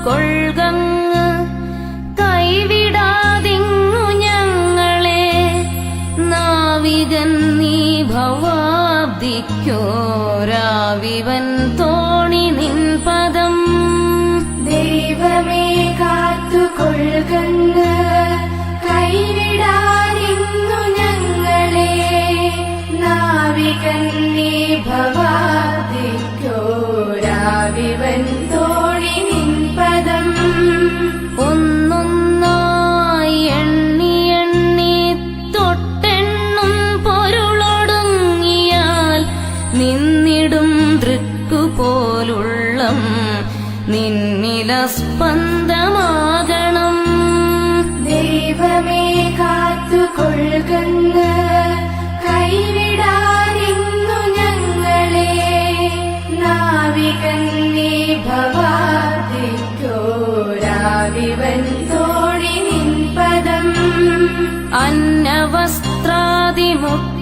കൊൾകങ്ങ് കൈവിടാതിങ്ങു ഞങ്ങളെ നാവികൻ നീ ഭവാബ്ദിക്കോരാവിവൻ തോണി നിൻ പദം ദൈവമേ കാത്തുകൊൾകങ്ങ് കൈവിടാതിങ്ങു ഞങ്ങളെ നാവികൻ നീ ഭവാബ്ദിക്കോരാവിവൻ തോണി നിൻ പദം ഒന്നൊന്നായി എണ്ണി എണ്ണി തൊട്ടെണ്ണും പൊരുളൊടുങ്ങിയാൽ നിന്നിടും ദൃക്കുപോലുള്ളം നിന്നില സ്പന്ദമാകണം ദൈവമേ കാത്തുകൊൾകങ്ങ് കൈവിടാതിങ്ങു ഞങ്ങളെ നാവികൻ നീ ഭവാബ്ദിക്കോരാവിവൻ തോണി നിൻ പദം അന്നവസ്ത്രാദിമുക്ത